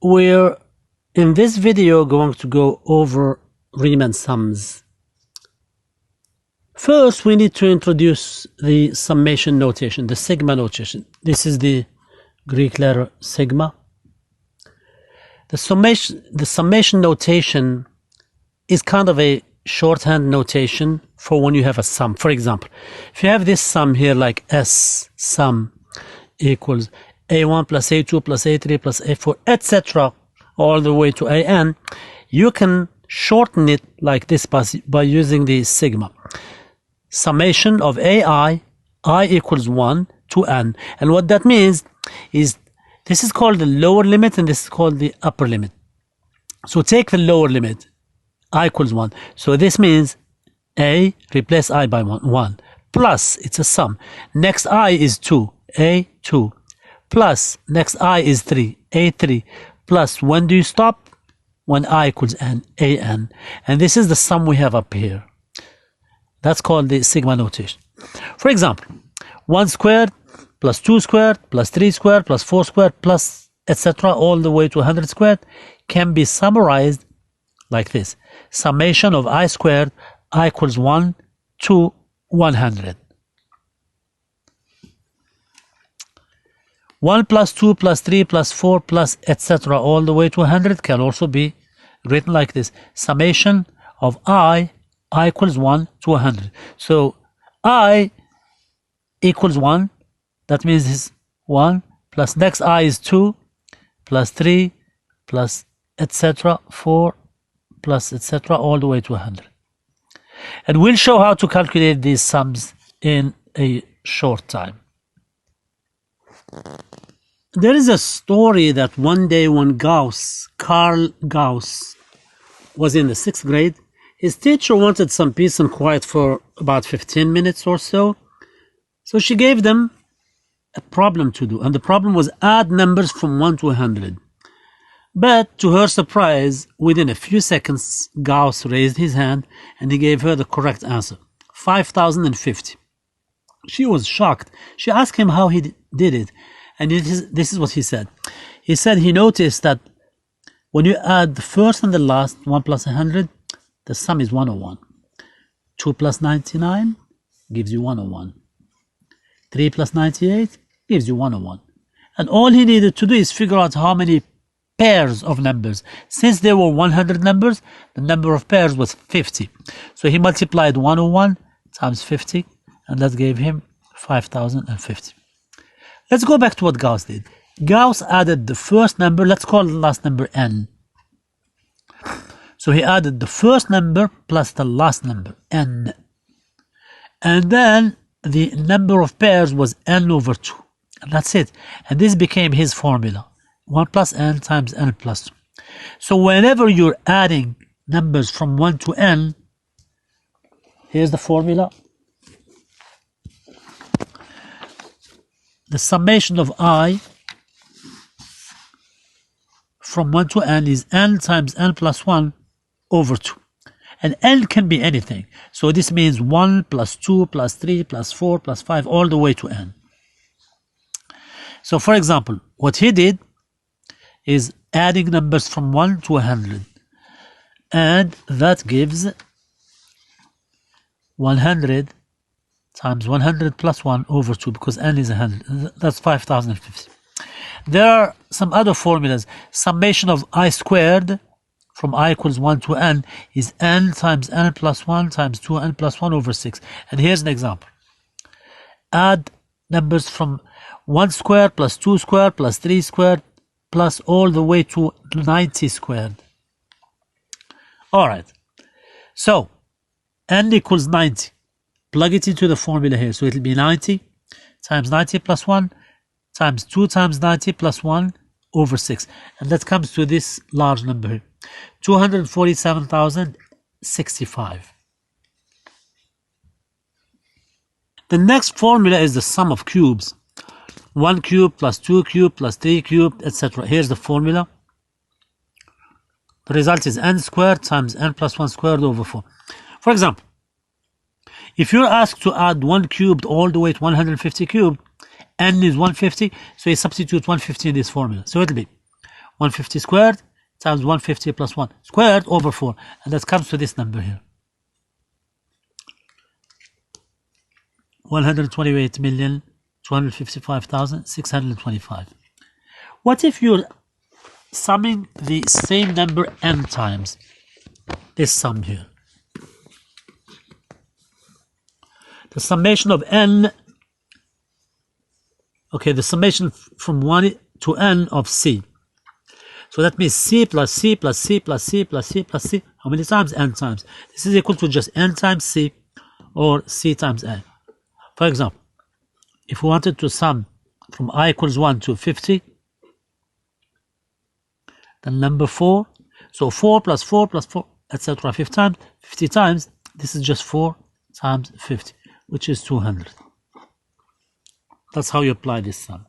We're in this video going to go over Riemann sums. First, we need to introduce the summation notation, the sigma notation. This is the Greek letter sigma. The summation notation is kind of a shorthand notation for when you have a sum. For example, if you have this sum here like S sum equals A1 plus A2 plus A3 plus A4, etc., all the way to AN, you can shorten it like this by using the sigma. Summation of AI, I equals 1 to N. And what that means is this is called the lower limit and this is called the upper limit. So take the lower limit, I equals 1. So this means A, replace I by 1, plus, it's a sum. Next I is 2, A2, plus, next I is 3, A3, plus, when do you stop? When I equals N, AN. And this is the sum we have up here. That's called the sigma notation. For example, 1 squared plus 2 squared plus 3 squared plus 4 squared plus etc. all the way to 100 squared can be summarized like this. Summation of I squared, I equals 1 to 100. 1 plus 2 plus 3 plus 4 plus etc. all the way to 100 can also be written like this. Summation of I equals 1 to 100. So I equals 1, that means it's 1, plus next I is 2, plus 3, plus etc., 4, plus etc., all the way to 100. And we'll show how to calculate these sums in a short time. There is a story that one day when Carl Gauss, was in the 6th grade, his teacher wanted some peace and quiet for about 15 minutes or so. So she gave them a problem to do. And the problem was add numbers from 1 to 100. But to her surprise, within a few seconds, Gauss raised his hand and he gave her the correct answer, 5,050. She was shocked. She asked him how he did it. And this is what he said. He said he noticed that when you add the first and the last, 1 plus 100, the sum is 101. 2 plus 99 gives you 101. 3 plus 98 gives you 101. And all he needed to do is figure out how many pairs of numbers. Since there were 100 numbers, the number of pairs was 50. So he multiplied 101 times 50, and that gave him 5,050. Let's go back to what Gauss did. Gauss added the first number, let's call the last number N. So he added the first number plus the last number, N. And then the number of pairs was N over 2. And that's it. And this became his formula. 1 plus N times N plus 2. So whenever you're adding numbers from 1 to N, here's the formula. The summation of I from 1 to N is N times N plus 1 over 2. And N can be anything. So this means 1 plus 2 plus 3 plus 4 plus 5 all the way to N. So for example, what he did is adding numbers from 1 to 100. And that gives 100 times 100 plus 1 over 2 because N is 100. That's 5,050. There are some other formulas. Summation of I squared from I equals 1 to N is N times N plus 1 times 2N plus 1 over 6. And here's an example. Add numbers from 1 squared plus 2 squared plus 3 squared plus all the way to 90 squared. All right. So N equals 90. Plug it into the formula here. So it'll be 90 times 90 plus 1 times 2 times 90 plus 1 over 6. And that comes to this large number here. 247,065. The next formula is the sum of cubes. 1 cube plus 2 cube plus 3 cube, etc. Here's the formula. The result is n squared times n plus 1 squared over 4. For example, if you're asked to add 1 cubed all the way to 150 cubed, n is 150, so you substitute 150 in this formula. So it'll be 150 squared times 150 plus 1 squared over 4. And that comes to this number here. 128,255,625. What if you're summing the same number n times? This sum here. The summation of n, okay, the summation from 1 to n of c. So that means c plus c plus c plus c plus c plus c. How many times? N times. This is equal to just n times c or c times n. For example, if we wanted to sum from I equals 1 to 50, then number 4, so 4 plus 4 plus 4, etc. 50 times, this is just 4 times 50, which is 200. That's how you apply this sum.